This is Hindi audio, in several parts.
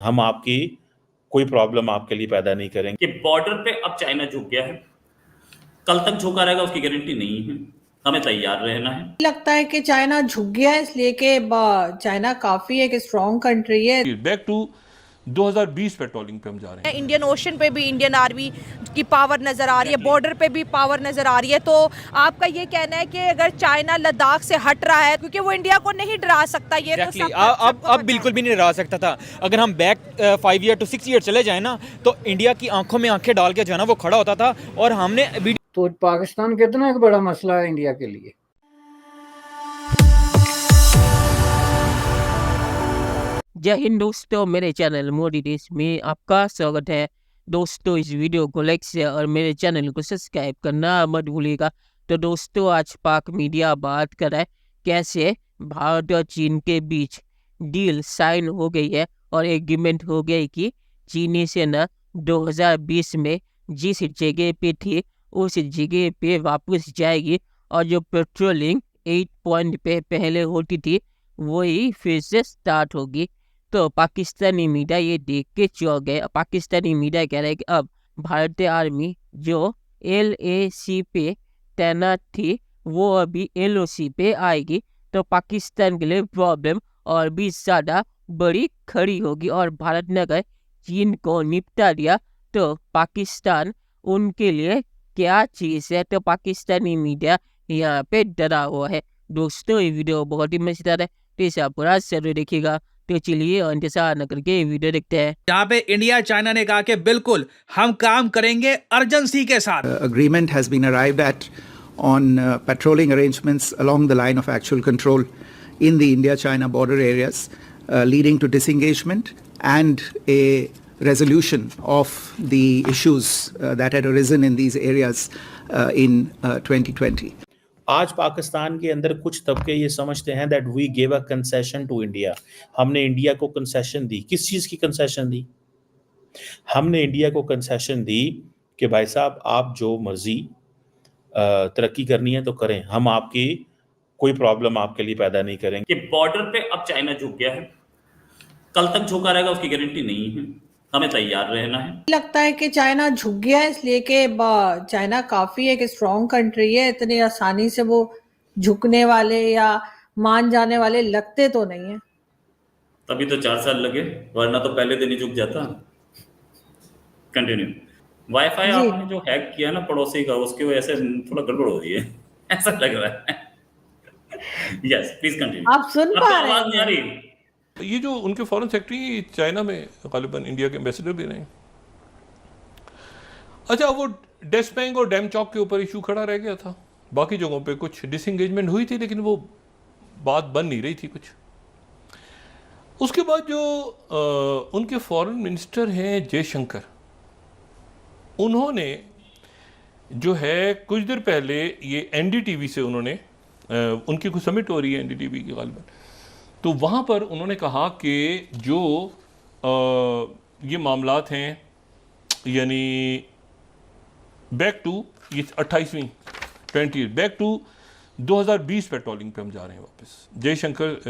हम आपकी कोई प्रॉब्लम आपके लिए पैदा नहीं करेंगे। कि बॉर्डर पे अब चाइना झुक गया है, कल तक झुका रहेगा उसकी गारंटी नहीं है, हमें तैयार रहना है। लगता है कि चाइना झुक गया है इसलिए कि चाइना काफी एक स्ट्रॉन्ग कंट्री है। बैक टू 2020 पेट्रोलिंग पे हम जा रहे हैं। इंडियन ओशन पे भी इंडियन आर्मी की पावर नजर आ रही है, बॉर्डर पे भी पावर नजर आ रही है। तो आपका ये कहना है कि अगर चाइना लद्दाख से हट रहा है, क्योंकि वो इंडिया को नहीं डरा सकता, ये exactly. तो अब बिल्कुल भी नहीं डरा सकता था। अगर हम बैक 5 ईयर टू 6 ईयर चले जाए ना, तो इंडिया की आंखों में आंखें डाल के जो है ना वो खड़ा होता था। और हमने तो पाकिस्तान कितना एक बड़ा मसला है इंडिया के लिए। जय हिंद दोस्तों, मेरे चैनल मोदी देश में आपका स्वागत है। दोस्तों, इस वीडियो को लाइक शेयर और मेरे चैनल को सब्सक्राइब करना मत भूलिएगा। तो दोस्तों, आज पाक मीडिया बात कर रहा है कैसे भारत और चीन के बीच डील साइन हो गई है और एग्रीमेंट हो गया कि चीनी सेना 2020 में जिस जगह पे थी उस जगह पे वापस जाएगी और जो पेट्रोलिंग 8 पॉइंट पे पहले होती थी वही फिर से स्टार्ट होगी। तो पाकिस्तानी मीडिया ये देख के चौंक गए। पाकिस्तानी मीडिया कह रहा है कि अब भारतीय आर्मी जो LAC पे तैनात थी वो अभी LOC पे आएगी, तो पाकिस्तान के लिए प्रॉब्लम और भी ज़्यादा बड़ी खड़ी होगी। और भारत ने अगर चीन को निपटा दिया तो पाकिस्तान उनके लिए क्या चीज़ है। तो पाकिस्तानी मीडिया यहाँ पे डरा हुआ है। दोस्तों, ये वीडियो बहुत ही मजेदार है, तो इसे आप पूरा जरूर देखिएगा। तो चलिए इंतजार न करके वीडियो देखते हैं। यहाँ पे इंडिया चाइना ने कहा कि बिल्कुल हम काम करेंगे अर्जेंसी के साथ। Agreement has been arrived at on patrolling arrangements along the line of actual control in the India-China border areas, leading to disengagement and a resolution of the issues that had arisen in these areas in 2020. आज पाकिस्तान के अंदर कुछ तबके ये समझते हैं that we give a concession to India. हमने इंडिया को कंसेशन दी। किस चीज़ की कंसेशन दी? हमने इंडिया को कंसेशन दी कि भाई साहब आप जो मर्जी तरक्की करनी है तो करें, हम आपकी कोई प्रॉब्लम आपके लिए पैदा नहीं करेंगे। कि बॉर्डर पे अब चाइना झुक गया है, कल तक झुका रहेगा उसकी गारंटी नहीं है, हमें तैयार रहना है। लगता है कि चाइना झुक गया है इसलिए कि चाइना काफी एक स्ट्रॉन्ग कंट्री है, इतनी आसानी से वो झुकने वाले या मान जाने वाले लगते तो नहीं है। तभी तो 4 साल लगे, वरना तो पहले दिन ही झुक जाता। कंटिन्यू। वाईफाई आपने जो हैक किया ना पड़ोसी का, उसकी वजह से थोड़ा गड़बड़ हो रही है ऐसा लग रहा है। Yes, please continue. आप सुन पा रहे हैं? आवाज नहीं आ रही। ये जो उनके फॉरेन सेक्रेटरी चाइना में गालिबन इंडिया के एम्बेसडर भी रहे। अच्छा, वो डेस्ट बैंक और डैम चौक के ऊपर इशू खड़ा रह गया था। बाकी जगहों पे कुछ डिसएंगेजमेंट हुई थी, लेकिन वो बात बन नहीं रही थी कुछ। उसके बाद जो उनके फॉरेन मिनिस्टर हैं जयशंकर, उन्होंने जो है कुछ देर पहले ये NDTV से उन्होंने उनकी कुछ समिट हो रही है NDTV की गालिबन, तो वहाँ पर उन्होंने कहा कि जो ये मामलात हैं, यानी बैक टू ये 28वीं 20 बैक टू 2020 पेट्रोलिंग पे हम जा रहे हैं वापस। जयशंकर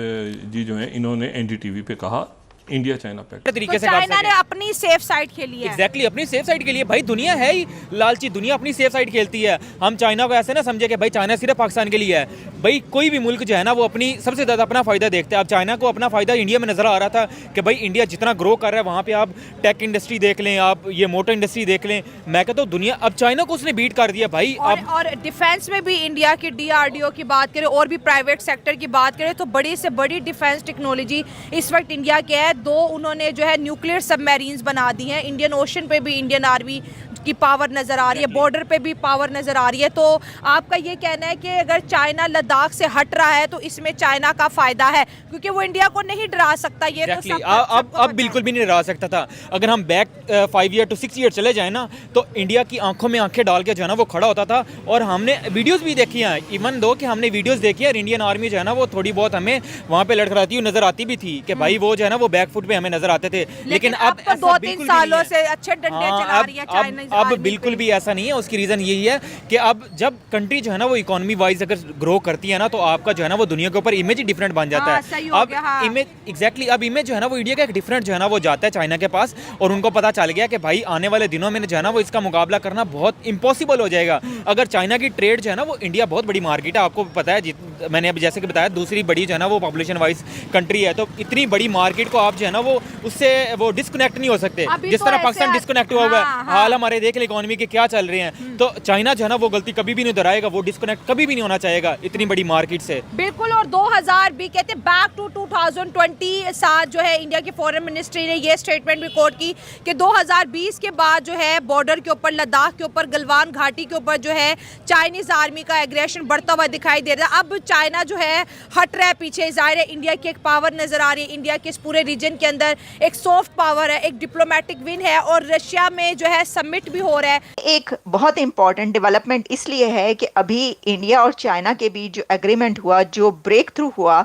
जी जो हैं, इन्होंने NDTV पे कहा इंडिया चाइना पैक्ट तरीके से चाइना ने अपनी सेफ साइड खेली है। एग्जैक्टली अपनी सेफ साइड के लिए। भाई दुनिया है ही लालची, दुनिया अपनी सेफ साइड खेलती है। हम चाइना को ऐसे ना समझे कि भाई चाइना सिर्फ पाकिस्तान के लिए है। भाई कोई भी मुल्क जो है ना वो अपनी सबसे ज़्यादा अपना फ़ायदा देखता है। अब चाइना को अपना फ़ायदा इंडिया में नज़र आ रहा था कि भाई इंडिया जितना ग्रो कर रहा है, वहाँ पर आप टेक इंडस्ट्री देख लें, आप ये मोटर इंडस्ट्री देख लें। मैं कहता हूँ दुनिया अब चाइना को उसने बीट कर दिया भाई। और डिफेंस में भी इंडिया की DRDO की बात करें और भी प्राइवेट सेक्टर की बात करें तो बड़ी से बड़ी डिफेंस टेक्नोलॉजी इस वक्त इंडिया के है। 2 उन्होंने जो है न्यूक्लियर सबमरीन्स बना दी हैं। इंडियन ओशन पे भी इंडियन आर्मी की पावर नजर आ रही है, बॉर्डर पे भी पावर नजर आ रही है। तो आपका ये कहना है कि अगर चाइना लद्दाख से हट रहा है तो इसमें चाइना का फायदा है, क्योंकि वो इंडिया को नहीं डरा सकता। ये exactly. अब बिल्कुल भी नहीं डरा सकता था। अगर हम बैक 5 ईयर टू 6 ईयर चले जाए ना, तो इंडिया की आंखों में आंखें डाल के जो है ना वो खड़ा होता था। और हमने वीडियोस भी देखी हैं, इवन दो कि हमने वीडियोस देखी है, इंडियन आर्मी जो है ना वो थोड़ी बहुत हमें वहाँ पे लड़खड़ाती हुई नजर आती भी थी कि भाई वो जो है ना वो बैक बैकफुट पे हमें नजर आते थे, लेकिन अब तो ऐसा 2-3 बिल्कुल भी सालों नहीं है। से अच्छे डंडे चला रही है चाइनीज अब बिल्कुल भी ऐसा नहीं है। उसकी रीज़न यही है कि अब जब कंट्री जो है ना वो इकोनॉमी वाइज अगर ग्रो करती है ना, तो आपका जो है ना वो दुनिया के ऊपर इमेज ही डिफरेंट बन जाता है। सही हो अब गया, हाँ। इमेज एग्जैक्टली अब इमेज जो है ना वो इंडिया का एक डिफरेंट जो है ना वो जाता है चाइना के पास, और उनको पता चल गया कि भाई आने वाले दिनों में जो है ना वो इसका मुकाबला करना बहुत इम्पॉसिबल हो जाएगा। अगर चाइना की ट्रेड जो है ना वो इंडिया बहुत बड़ी मार्केट है, आपको पता है, मैंने अब जैसे कि बताया दूसरी बड़ी जो है ना वो पॉपुलेशन वाइज कंट्री है, तो इतनी बड़ी मार्केट को आप जो है ना वो उससे वो डिस्कनेक्ट नहीं हो सकते, जिस तरह पाकिस्तान डिस्कनेक्ट हुआ हुआ है। हाल हमारे देख ले इकोनॉमी के क्या चल रहे हैं, तो चाइना जो है ना वो गलती कभी भी नहीं दोहराएगा, वो डिस्कनेक्ट कभी भी नहीं होना चाहेगा इतनी बड़ी मार्केट से। बिल्कुल। और 2020 कहते हैं बैक टू 2020 साथ जो है इंडिया की फॉरेन मिनिस्ट्री ने ये स्टेटमेंट भी कोट की कि 2020 के बाद जो है बॉर्डर के ऊपर, लद्दाख के ऊपर, गलवान घाटी के ऊपर जो है चाइनीज आर्मी का एग्रेशन बढ़ता हुआ दिखाई दे रहा है। अब चाइना जो है हट रहा है पीछे, जाहिर है इंडिया की एक पावर नजर आ रही है, इंडिया के इस पूरे रीजन के अंदर एक सॉफ्ट पावर है, एक डिप्लोमेटिक विन है, और रशिया में जो है समिट भी हो रहा है। एक बहुत इंपॉर्टेंट डेवलपमेंट इसलिए है कि अभी इंडिया और चाइना के बीच जो एग्रीमेंट हुआ, जो ब्रेक थ्रू हुआ,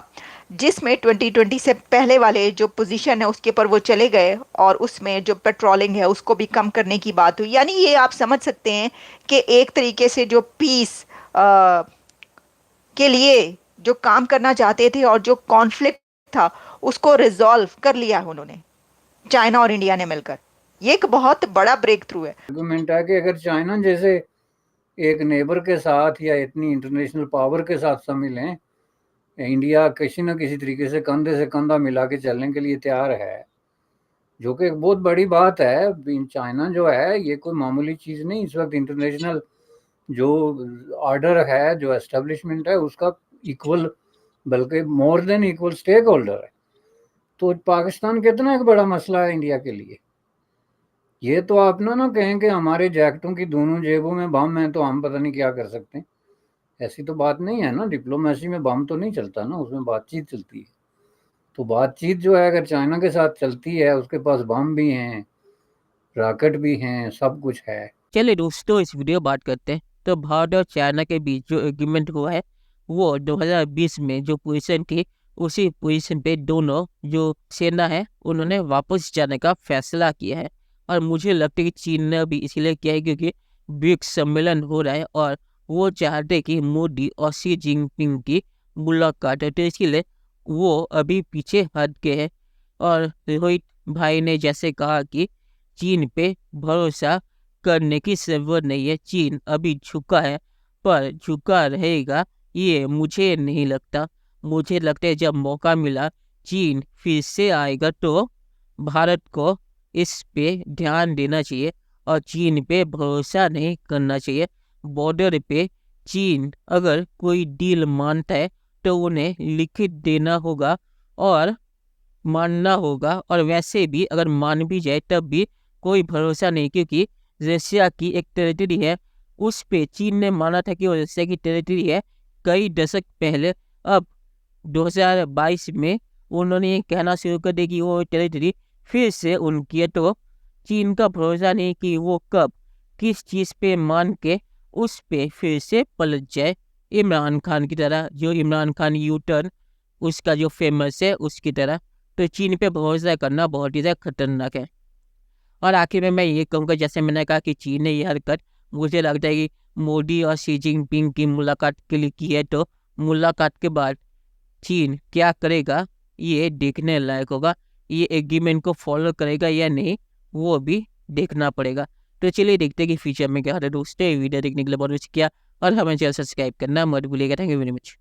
जिसमें 2020 से पहले वाले जो पोजीशन है उसके ऊपर वो चले गए, और उसमें जो पेट्रोलिंग है उसको भी कम करने की बात हुई। यानी ये आप समझ सकते हैं कि एक तरीके से जो पीस के लिए जो काम करना चाहते थे और जो कॉन्फ्लिक्ट था उसको रिजॉल्व कर लिया उन्होंने, चाइना और इंडिया ने मिलकर। ये एक बहुत बड़ा ब्रेक थ्रू है। आर्गुमेंट है कि अगर चाइना जैसे एक नेबर के साथ या इतनी इंटरनेशनल पावर के साथ शामिल हैं, इंडिया किसी न किसी तरीके से कंधे से कंधा मिला के चलने के लिए तैयार है, जो कि एक बहुत बड़ी बात है। चाइना जो है ये कोई मामूली चीज़ नहीं, इस वक्त इंटरनेशनल जो ऑर्डर है, जो एस्टेब्लिशमेंट है, उसका इक्वल बल्कि more than equal stake holder है। तो पाकिस्तान कितना एक बड़ा मसला है इंडिया के लिए। ये तो आप ना कहें कि हमारे जैकेटों की दोनों जेबों में बम है तो हम पता नहीं क्या कर सकते हैं, ऐसी तो बात नहीं है ना। डिप्लोमेसी में बम तो नहीं चलता ना, उसमें बातचीत चलती है। तो बातचीत जो है अगर चाइना के साथ चलती है, उसके पास बम भी हैं, रॉकेट भी हैं, सब कुछ है। चलिए दोस्तों, इस वीडियो बात करते हैं। तो भारत और चाइना के बीच जो एग्रीमेंट हुआ है वो 2020 में जो पोजीशन थी उसी पोजीशन पे दोनों जो सेना है उन्होंने वापस जाने का फैसला किया है। और मुझे लगता है कि चीन ने भी इसलिए किया है क्योंकि ब्रिक्स सम्मेलन हो रहा है और वो चाहते कि मोदी और शी जिनपिंग की मुलाकात है, तो इसलिए वो अभी पीछे हट गए हैं। और रोहित भाई ने जैसे कहा कि चीन पे भरोसा करने की जरूरत नहीं है, चीन अभी झुका है, पर झुका रहेगा ये मुझे नहीं लगता। मुझे लगता है जब मौका मिला चीन फिर से आएगा तो भारत को इस पे ध्यान देना चाहिए और चीन पे भरोसा नहीं करना चाहिए। बॉर्डर पे चीन अगर कोई डील मानता है तो उन्हें लिखित देना होगा और मानना होगा, और वैसे भी अगर मान भी जाए तब भी कोई भरोसा नहीं, क्योंकि रशिया की एक टेरिटरी है, उस पे चीन ने माना था कि वो रशिया की टेरिटरी है कई दशक पहले। अब 2022 में उन्होंने ये कहना शुरू कर दिया कि वो टेरिटरी फिर से उनकी है, तो चीन का भरोसा नहीं कि वो कब किस चीज़ पे मान के उस पे फिर से पलट जाए, इमरान खान की तरह। जो इमरान खान यू टर्न उसका जो फेमस है उसकी तरह। तो चीन पे भरोसा करना बहुत ही ज़्यादा खतरनाक है। और आखिर में मैं ये कहूँगा, जैसे मैंने कहा कि चीन ने ये हरकत मुझे लगता है कि मोदी और शी जिनपिंग की मुलाकात के लिए की है, तो मुलाकात के बाद चीन क्या करेगा ये देखने लायक होगा। ये एग्रीमेंट को फॉलो करेगा या नहीं वो भी देखना पड़ेगा। तो चलिए देखते हैं कि फ्यूचर में क्या होता है। दोस्तों वीडियो देखने के लिए बहुत शुक्रिया और हमें चैनल सब्सक्राइब करना मत भूलिएगा। Thank you very much.